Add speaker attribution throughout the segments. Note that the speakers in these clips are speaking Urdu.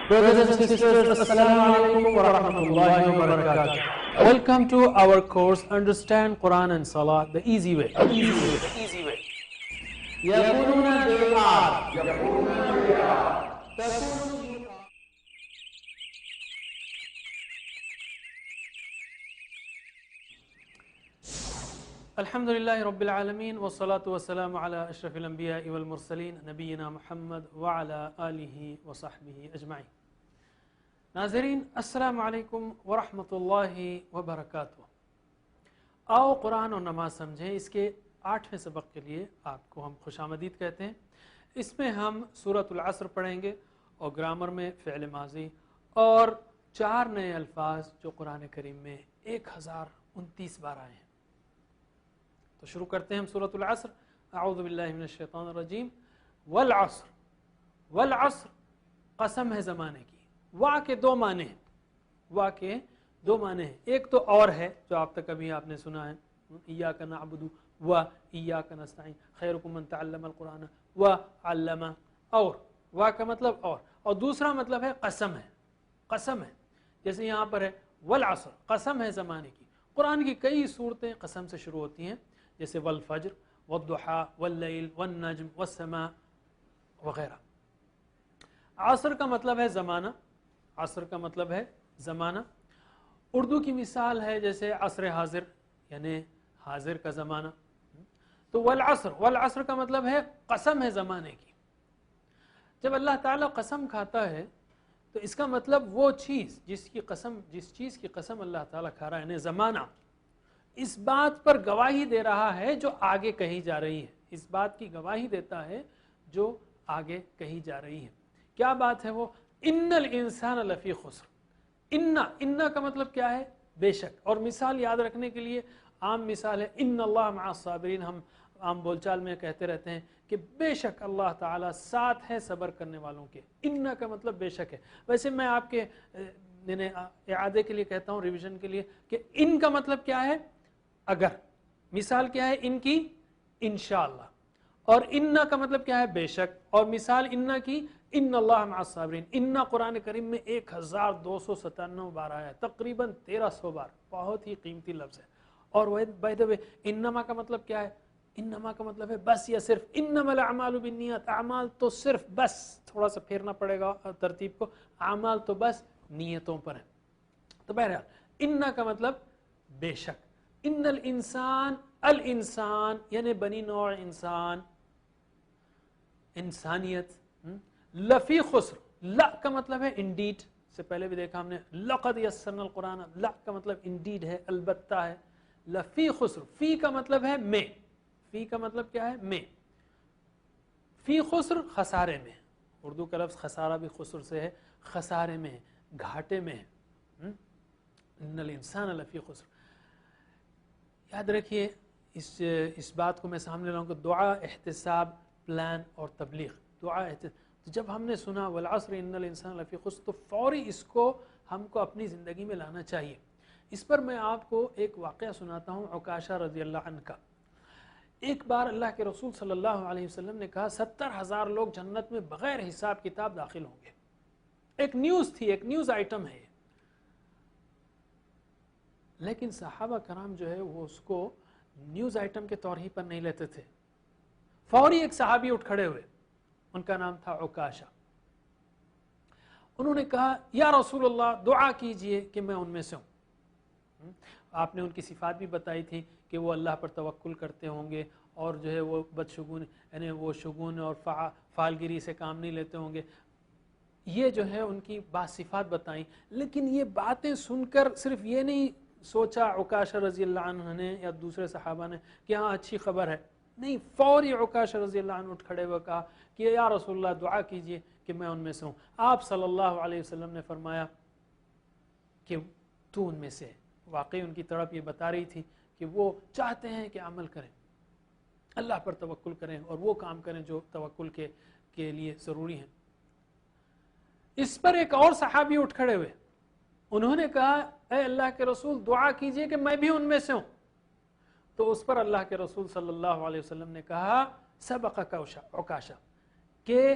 Speaker 1: Brothers and sisters, Assalamu alaikum wa rahmatullahi wa barakatuh. Welcome to our course Understand Quran and Salah the easy way. يقولون they are. الحمد لله رب العالمين والصلاة والسلام على أشرف الأنبياء والمرسلين نبينا محمد وعلى آله وصحبه أجمعين. ناظرین السلام علیکم ورحمۃ اللہ وبرکاتہ. آؤ قرآن اور نماز سمجھیں. اس کے 8ویں سبق کے لیے آپ کو ہم خوش آمدید کہتے ہیں. اس میں ہم سورۃ العصر پڑھیں گے اور گرامر میں فعل ماضی اور 4 نئے الفاظ جو قرآن کریم میں 1029 بار آئے ہیں. تو شروع کرتے ہیں ہم سورۃ العصر. اعوذ باللہ من الشیطان الرجیم. والعصر. والعصر قسم ہے زمانے کی. وا کے 2 معنی ہیں. وا کے 2 معنی ہیں. ایک تو اور ہے جو آپ تک ابھی آپ نے سنا ہے, ایاک نعبد و ایاک نستعین خیرکم من تعلم القرآن و علم. اور وا کا مطلب اور دوسرا مطلب ہے قسم ہے. قسم ہے جیسے یہاں پر ہے والعصر قسم ہے زمانے کی. قرآن کی کئی صورتیں قسم سے شروع ہوتی ہیں جیسے والفجر والضحیٰ واللیل والنجم والسماء وغیرہ. عصر کا مطلب ہے زمانہ. عصر کا مطلب ہے زمانہ. اردو کی مثال ہے جیسے عصر حاضر یعنی حاضر کا زمانہ. تو والعصر, والعصر کا مطلب ہے قسم ہے زمانے کی. جب اللہ تعالیٰ قسم کھاتا ہے تو اس کا مطلب وہ چیز جس چیز کی قسم اللہ تعالیٰ کھا رہا ہے یعنی زمانہ اس بات پر گواہی دے رہا ہے جو آگے کہی جا رہی ہے. اس بات کی گواہی دیتا ہے جو آگے کہی جا رہی ہے. کیا بات ہے وہ؟ ان الانسان لفی خسر. ان کا مطلب کیا ہے؟ بے شک. اور مثال یاد رکھنے کے لیے عام مثال ہے ان اللہ مع الصابرین. ہم عام بول چال میں کہتے رہتے ہیں کہ بے شک اللہ تعالیٰ ساتھ ہے صبر کرنے والوں کے. ان کا مطلب بے شک ہے. ویسے میں آپ کے اعادے کے لیے کہتا ہوں, ریویژن کے لیے, کہ ان کا مطلب کیا ہے؟ اگر. مثال کیا ہے ان کی؟ انشاءاللہ. اور ان کا مطلب کیا ہے؟ بے شک. اور مثال ان کی ان اللہ مع الصابرین. ان قرآن کریم میں 1297 بار آیا ہے, تقریباً 1300 بار. بہت ہی قیمتی لفظ ہے. اور بائی دی وے انما کا مطلب کیا ہے؟ انما کا مطلب ہے بس یا صرف. انما الاعمال بالنیات. اعمال تو صرف بس, تھوڑا سا پھیرنا پڑے گا ترتیب کو, اعمال تو بس نیتوں پر ہیں. تو بہرحال ان کا مطلب بے شک. ان الانسان, الانسان یعنی بنی نوع انسان, انسانیت. لفی خسر. لا کا مطلب ہے انڈیڈ, سے پہلے بھی دیکھا ہم نے. لقد یسرنا القرآن. لا کا مطلب انڈیڈ ہے, البتہ ہے. لفی خسر. فی کا مطلب ہے میں. فی کا مطلب کیا ہے؟ میں. فی خسر خسارے میں. اردو کا لفظ خسارہ بھی خسر سے ہے. خسارے میں ہے, گھاٹے میں ہے. ان الانسان لفی خسر. یاد رکھیے اس بات کو میں سامنے لاؤں کہ دعا, احتساب, پلان اور تبلیغ. دعا تو جب ہم نے سنا والعصر ان الانسان لفی خسر تو فوری اس کو ہم کو اپنی زندگی میں لانا چاہیے. اس پر میں آپ کو ایک واقعہ سناتا ہوں عکاشہ رضی اللہ عنہ کا. ایک بار اللہ کے رسول صلی اللہ علیہ وسلم نے کہا 70,000 لوگ جنت میں بغیر حساب کتاب داخل ہوں گے. ایک نیوز تھی, ایک نیوز آئٹم ہے. لیکن صحابہ کرام جو ہے وہ اس کو نیوز آئٹم کے طور ہی پر نہیں لیتے تھے. فوری ایک صحابی اٹھ کھڑے ہوئے, ان کا نام تھا عکاشہ. انہوں نے کہا یا رسول اللہ دعا کیجئے کہ میں ان میں سے ہوں. آپ نے ان کی صفات بھی بتائی تھی کہ وہ اللہ پر توکل کرتے ہوں گے اور جو ہے وہ بدشگون یعنی وہ شگون اور فعالگیری سے کام نہیں لیتے ہوں گے. یہ جو ہے ان کی بعض صفات بتائیں. لیکن یہ باتیں سن کر صرف یہ نہیں سوچا عکاشہ رضی اللہ عنہ نے یا دوسرے صحابہ نے کہ ہاں اچھی خبر ہے. نہیں, فوری عکاشہ رضی اللہ عنہ اٹھ کھڑے ہوئے کہا کہ یا رسول اللہ دعا کیجئے کہ میں ان میں سے ہوں. آپ صلی اللہ علیہ وسلم نے فرمایا کہ تو ان میں سے ہے. واقعی ان کی تڑپ یہ بتا رہی تھی کہ وہ چاہتے ہیں کہ عمل کریں, اللہ پر توکل کریں اور وہ کام کریں جو توکل کے لیے ضروری ہیں. اس پر ایک اور صحابی اٹھ کھڑے ہوئے. انہوں نے کہا اے اللہ کے رسول دعا کیجئے کہ میں بھی ان میں سے ہوں. تو اس پر اللہ کے رسول صلی اللہ علیہ وسلم نے کہا سبقک عکاشہ, کہ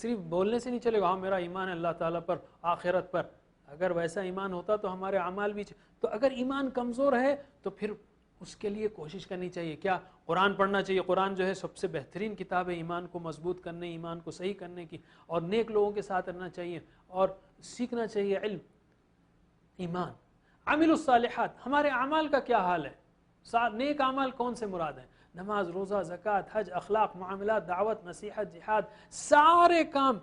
Speaker 1: صرف بولنے سے نہیں چلے گا ہاں میرا ایمان ہے اللہ تعالیٰ پر آخرت پر. اگر ویسا ایمان ہوتا تو ہمارے اعمال بھی تو اگر ایمان کمزور ہے تو پھر اس کے لیے کوشش کرنی چاہیے. کیا قرآن پڑھنا چاہیے. قرآن جو ہے سب سے بہترین کتاب ہے ایمان کو مضبوط کرنے, ایمان کو صحیح کرنے کی, اور نیک لوگوں کے ساتھ رہنا چاہیے اور سیکھنا چاہیے علم. ایمان, عامل الصالحات, ہمارے اعمال کا کیا حال ہے. نیک اعمال کون سے مراد ہیں؟ نماز, روزہ, زکوٰۃ, حج, اخلاق, معاملات, دعوت, نصیحت, جہاد, سارے کام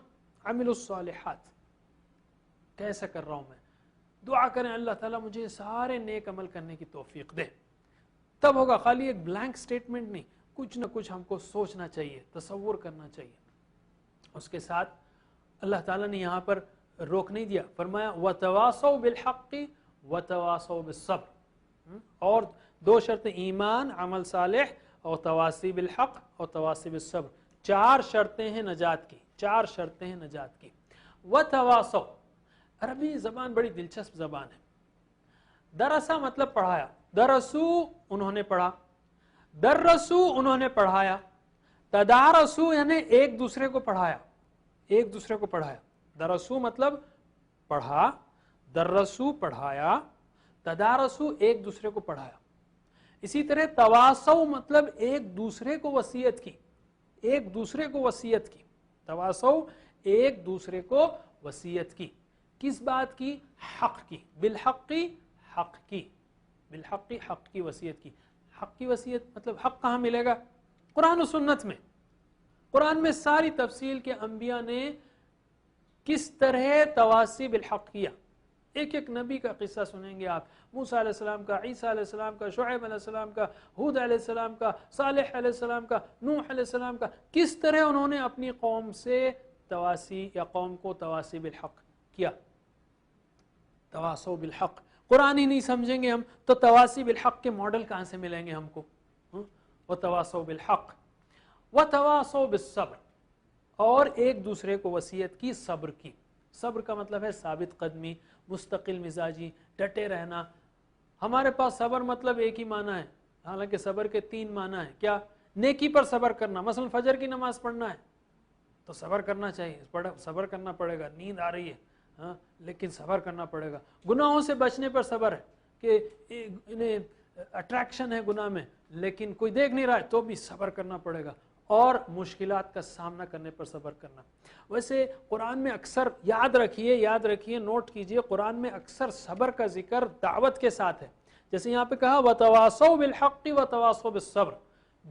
Speaker 1: عامل الصالحات. کیسا کر رہا ہوں میں؟ دعا کریں اللہ تعالیٰ مجھے سارے نیک عمل کرنے کی توفیق دے. تب ہوگا. خالی ایک بلینک سٹیٹمنٹ نہیں, کچھ نہ کچھ ہم کو سوچنا چاہیے, تصور کرنا چاہیے. اس کے ساتھ اللہ تعالیٰ نے یہاں پر روک نہیں دیا, فرمایا وَتَوَاصَوْا بِالْحَقِّ وَتَوَاصَوْا بِالصَّبْرِ. اور دو شرطیں, ایمان, عمل صالح, اور تواصی بالحق اور تواصی بالصبر. 4 شرطیں ہیں نجات کی, 4 شرطیں ہیں نجات کی. وَتَوَاصَوْا, عربی زبان بڑی دلچسپ زبان ہے. درسا مطلب پڑھایا, درسو انہوں نے پڑھا, درسو انہوں نے پڑھایا, تدارسو یعنی ایک دوسرے کو پڑھایا, ایک دوسرے کو پڑھایا. درسو مطلب پڑھا, درسو پڑھایا, تدارسو ایک دوسرے کو پڑھایا. اسی طرح تواصو مطلب ایک دوسرے کو وصیت کی, ایک دوسرے کو وصیت کی. تواصو ایک دوسرے کو وصیت کی. کس بات کی؟ حق کی. بالحق کی, حق کی. بالحق کی, حق کی وصیت کی. حق کی وصیت مطلب حق کہاں ملے گا؟ قرآن و سنت میں. قرآن میں ساری تفصیل کے انبیاء نے کس طرح تواصی بالحق کیا. ایک ایک نبی کا قصہ سنیں گے آپ, موسیٰ علیہ السلام کا, عیسیٰ علیہ السلام کا, شعیب علیہ السلام کا, ہود علیہ السلام کا, صالح علیہ السلام کا, نوح علیہ السلام کا, کس طرح انہوں نے اپنی قوم سے تواصی یا قوم کو تواصی بالحق کیا. تواصو بالحق. قرآن ہی نہیں سمجھیں گے ہم تو تواصی بالحق کے ماڈل کہاں سے ملیں گے ہم کو؟ وتواصوا بالحق وتواصوا بالصبر, اور ایک دوسرے کو وصیت کی صبر کی. صبر کا مطلب ہے ثابت قدمی, مستقل مزاجی, ڈٹے رہنا. ہمارے پاس صبر مطلب ایک ہی معنی ہے, حالانکہ صبر کے 3 معنی ہیں. کیا؟ نیکی پر صبر کرنا, مثلا فجر کی نماز پڑھنا ہے تو صبر کرنا چاہیے, صبر کرنا پڑے گا. نیند آ رہی ہے ہاں لیکن صبر کرنا پڑے گا. گناہوں سے بچنے پر صبر ہے کہ انہیں اٹریکشن ہے گناہ میں لیکن کوئی دیکھ نہیں رہا ہے تو بھی صبر کرنا پڑے گا. اور مشکلات کا سامنا کرنے پر صبر کرنا. ویسے قرآن میں اکثر یاد رکھیے, نوٹ کیجئے, قرآن میں اکثر صبر کا ذکر دعوت کے ساتھ ہے. جیسے یہاں پہ کہا وَتَوَاصَوْا بِالْحَقِّ وَتَوَاصَوْا بِالصَّبْرِ,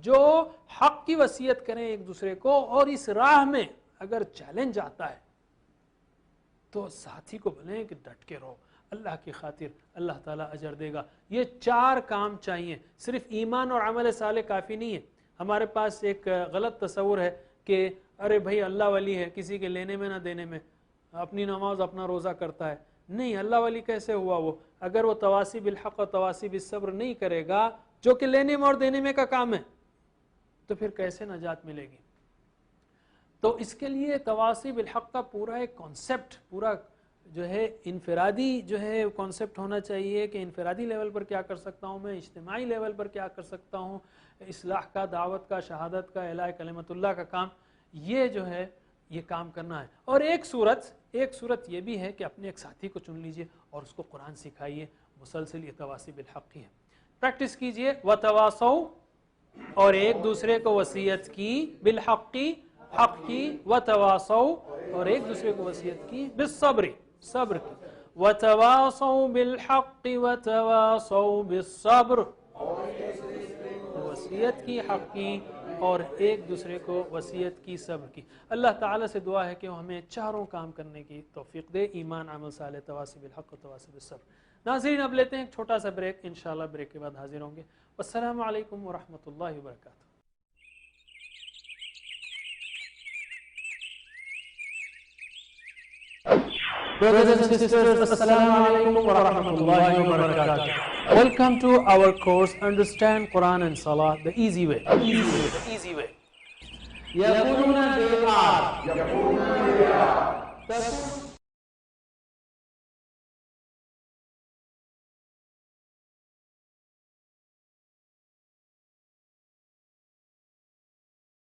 Speaker 1: جو حق کی وصیت کریں ایک دوسرے کو, اور اس راہ میں اگر چیلنج آتا ہے تو ساتھی کو بولیں کہ ڈٹ کے رہو, اللہ کی خاطر اللہ تعالیٰ اجر دے گا. یہ 4 کام چاہیے. صرف ایمان اور عمل صالح کافی نہیں ہے. ہمارے پاس ایک غلط تصور ہے کہ ارے بھائی اللہ ولی ہے, کسی کے لینے میں نہ دینے میں, اپنی نماز اپنا روزہ کرتا ہے. نہیں, اللہ ولی کیسے ہوا وہ؟ اگر وہ تواصی بالحق اور تواصی بالصبر نہیں کرے گا, جو کہ لینے میں اور دینے میں کا کام ہے, تو پھر کیسے نجات ملے گی؟ تو اس کے لیے تواصی بالحق کا پورا ایک کانسیپٹ, پورا جو ہے انفرادی جو ہے کانسیپٹ ہونا چاہیے کہ انفرادی لیول پر کیا کر سکتا ہوں میں, اجتماعی لیول پر کیا کر سکتا ہوں, اصلاح کا, دعوت کا, شہادت کا, اعلاء کلمت اللہ کا کام, یہ جو ہے یہ کام کرنا ہے. اور ایک صورت یہ بھی ہے کہ اپنے ایک ساتھی کو چن لیجئے اور اس کو قرآن سکھائیے, مسلسل یہ تواصی بالحق ہی ہے. پریکٹس کیجئے. وتواصوا, اور ایک دوسرے کو وصیت کی, بالحق کی, حق کی, وتواصوا, اور ایک دوسرے کو وصیت کی, بالصبر, صبر کی. وتواصوا بالحق وتواصوا بالصبر, وصیت کی, حق کی, اور ایک دوسرے کو وصیت کی, صبر کی. اللہ تعالیٰ سے دعا ہے کہ وہ ہمیں 4 کام کرنے کی توفیق دے, ایمان, عمل صالح, تواصی بالحق و تواصی بالصبر. ناظرین اب لیتے ہیں ایک چھوٹا سا بریک, انشاءاللہ بریک کے بعد حاضر ہوں گے. السلام علیکم ورحمۃ اللہ وبرکاتہ. Brothers and sisters, Assalamu alaikum wa rahmatullahi wa barakatuh. Welcome to our course Understand Quran and Salah the easy way. The easy way. يقولون they are.